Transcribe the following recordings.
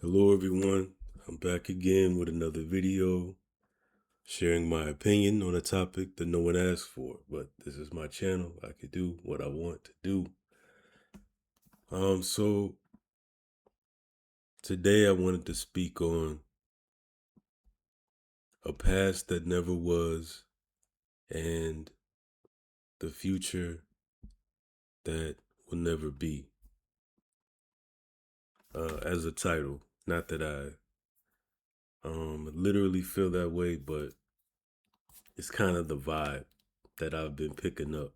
Hello everyone, I'm back again with another video, sharing my opinion on a topic that no one asked for, but this is my channel, I can do what I want to do. So today I wanted to speak on a past that never was and the future that will never be. As a title, not that I literally feel that way, but it's kind of the vibe that I've been picking up.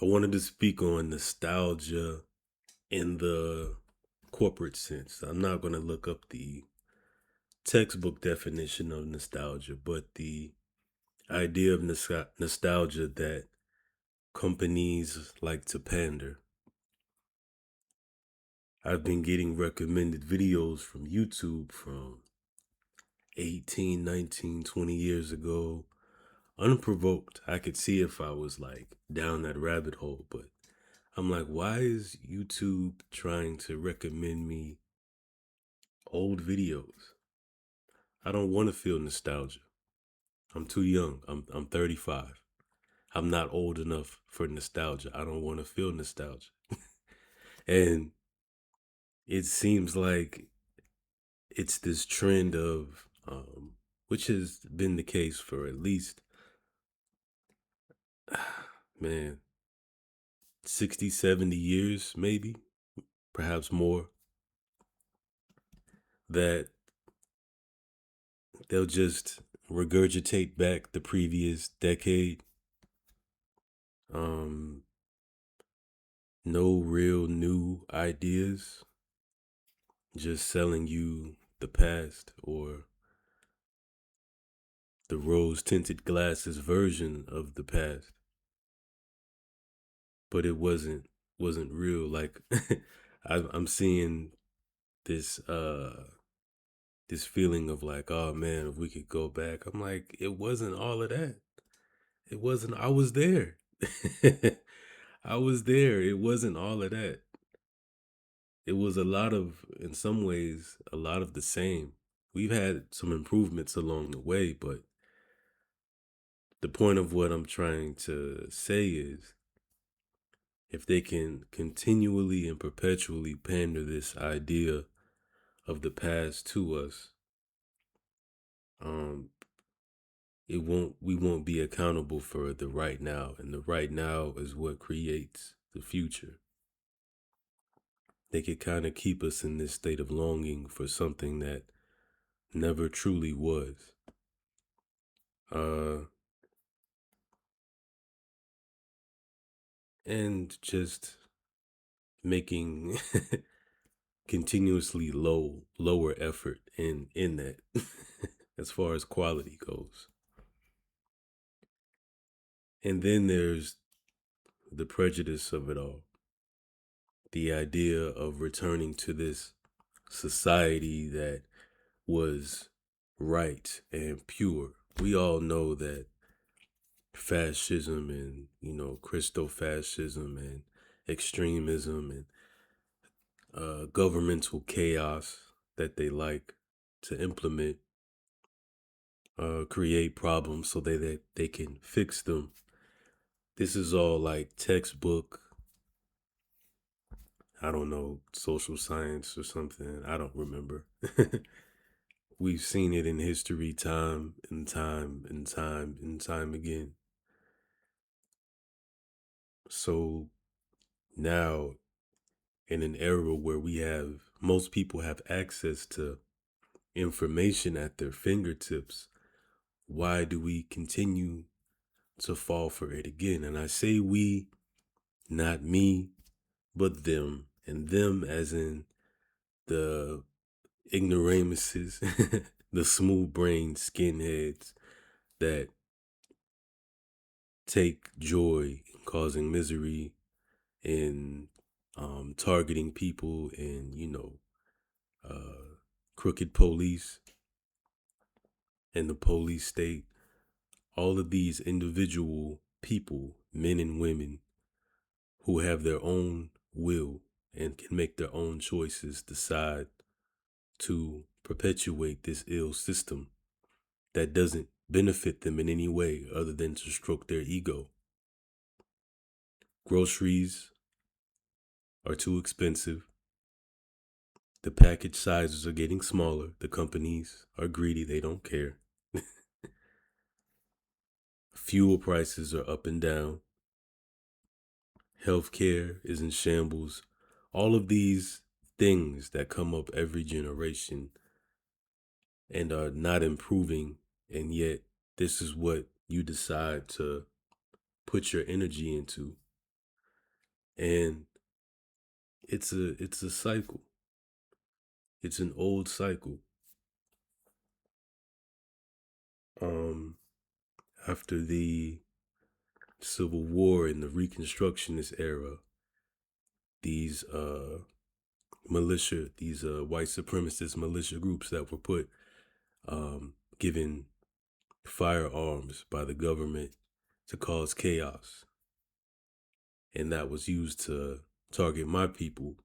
I wanted to speak on nostalgia in the corporate sense. I'm not going to look up the textbook definition of nostalgia, but the idea of nostalgia that companies like to pander. I've been getting recommended videos from YouTube from 18, 19, 20 years ago, unprovoked. I could see if I was like down that rabbit hole, but I'm like, why is YouTube trying to recommend me old videos? I don't want to feel nostalgia. I'm too young. I'm 35. I'm not old enough for nostalgia. I don't want to feel nostalgia. And it seems like it's this trend of which has been the case for at least man 60, 70 years, maybe, perhaps more, that they'll just regurgitate back the previous decade. Um, no real new ideas, just selling you the past or the rose tinted glasses version of the past. But it wasn't real. Like I'm seeing this this feeling of like, oh man, if we could go back. I'm like, it wasn't all of that. It wasn't. I was there. I was there. It wasn't all of that. It was a lot of, in some ways, a lot of the same. We've had some improvements along the way, but the point of what I'm trying to say is if they can continually and perpetually pander this idea of the past to us, um, we won't be accountable for the right now, and the right now is what creates the future. They could kind of keep us in this state of longing for something that never truly was. Uh, and just making continuously lower effort in that as far as quality goes. And then there's the prejudice of it all, the idea of returning to this society that was right and pure. We all know that fascism and, Christo-fascism and extremism and governmental chaos that they like to implement create problems so that they can fix them. This is all like textbook, I don't know, social science or something. I don't remember. We've seen it in history time and time and time and time again. So now, in an era where most people have access to information at their fingertips, why do we continue to fall for it again? And I say we, not me, but them. And them as in the ignoramuses, the smooth brained skinheads that take joy in causing misery in targeting people and, crooked police and the police state. All of these individual people, men and women, who have their own will and can make their own choices, decide to perpetuate this ill system that doesn't benefit them in any way other than to stroke their ego. Groceries are too expensive. The package sizes are getting smaller. The companies are greedy. They don't care. Fuel prices are up and down. Healthcare is in shambles. All of these things that come up every generation and are not improving, and yet this is what you decide to put your energy into. And it's a cycle. It's an old cycle. Um After the Civil War and the Reconstructionist era, these these white supremacist militia groups that were put given firearms by the government to cause chaos, and that was used to target my people,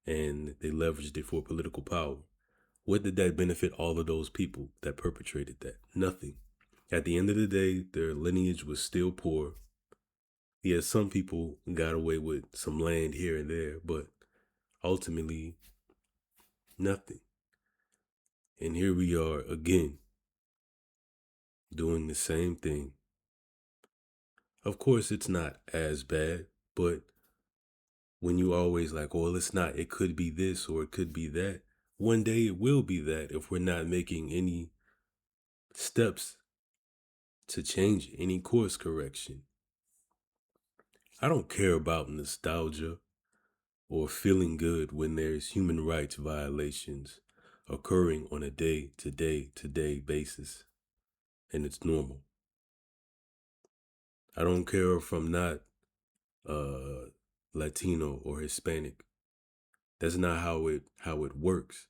and they leveraged it for political power. What did that benefit all of those people that perpetrated that? Nothing. At the end of the day, their lineage was still poor. Yeah, some people got away with some land here and there, but ultimately, nothing. And here we are again, doing the same thing. Of course, it's not as bad, but when you always like, well, it's not, it could be this or it could be that, one day it will be that if we're not making any steps to change it, any course correction. I don't care about nostalgia or feeling good when there's human rights violations occurring on a day to day to day basis, and it's normal. I don't care if I'm not uh, Latino or Hispanic. That's not how it works.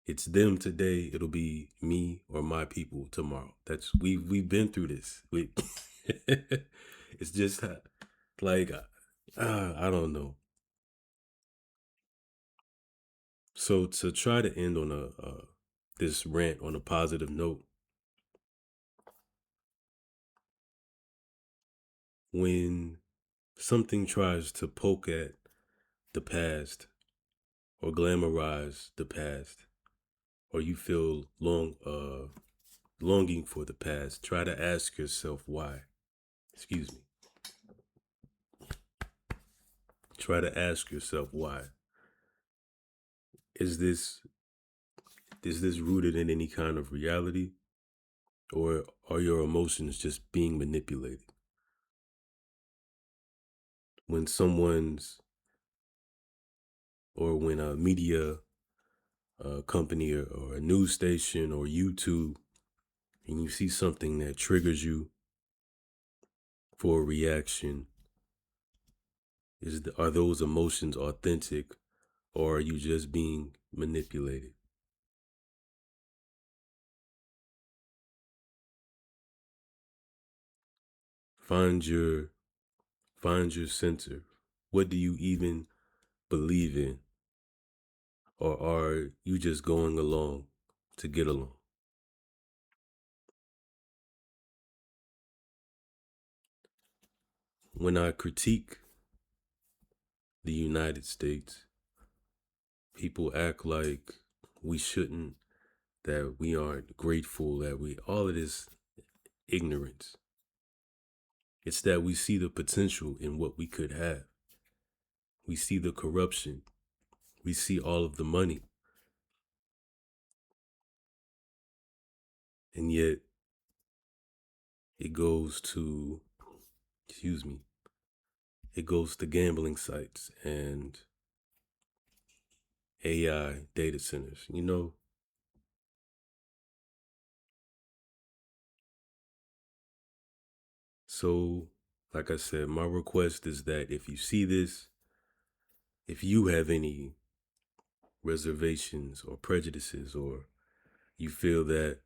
It's them today. It'll be me or my people tomorrow. That's we've been through this. It's just like I don't know. So to try to end on a this rant on a positive note, when something tries to poke at the past or glamorize the past, or you feel longing for the past, try to ask yourself why. Excuse me. Try to ask yourself why. Is this rooted in any kind of reality, or are your emotions just being manipulated? When someone's or when a media company or a news station or YouTube, and you see something that triggers you for a reaction, are those emotions authentic, or are you just being manipulated? Find your find your center. What do you even believe in, or are you just going along to get along? When I critique the United States, people act like we shouldn't, that we aren't grateful, that we, all of this ignorance. It's that we see the potential in what we could have. We see the corruption. We see all of the money. And yet it goes to, excuse me, it goes to gambling sites and AI data centers. So, like I said, my request is that if you see this, if you have any reservations or prejudices, or you feel that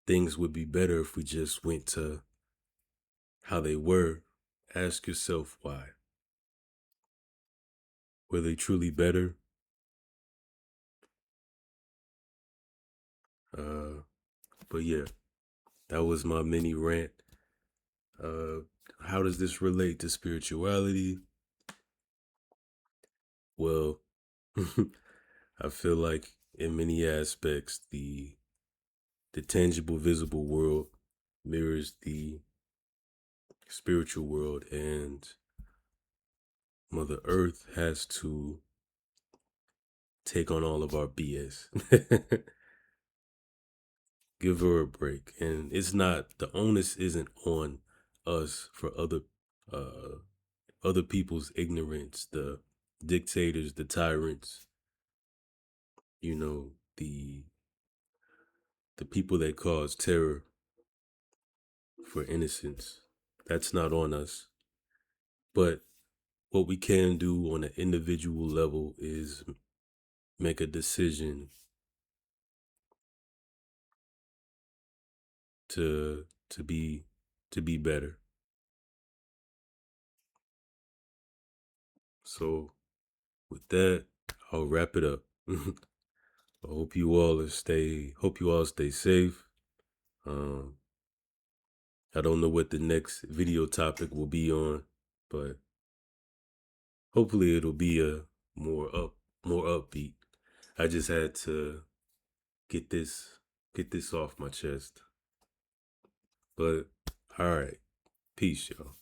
things would be better if we just went to how they were, ask yourself why. Were they truly better? Uh, but yeah, that was my mini rant. Uh, how does this relate to spirituality? Well, I feel like in many aspects, the tangible, visible world mirrors the spiritual world, and Mother Earth has to take on all of our BS. Give her a break, and it's not the onus isn't on us for uh other people's ignorance, the dictators, the tyrants, you know, the people that cause terror for innocence. That's not on us. But what we can do on an individual level is make a decision to be to be better. So with that, I'll wrap it up. I hope you all stay safe. Um I don't know what the next video topic will be on, but hopefully it'll be a more upbeat. I just had to get this get this off my chest. But all right. Peace, y'all.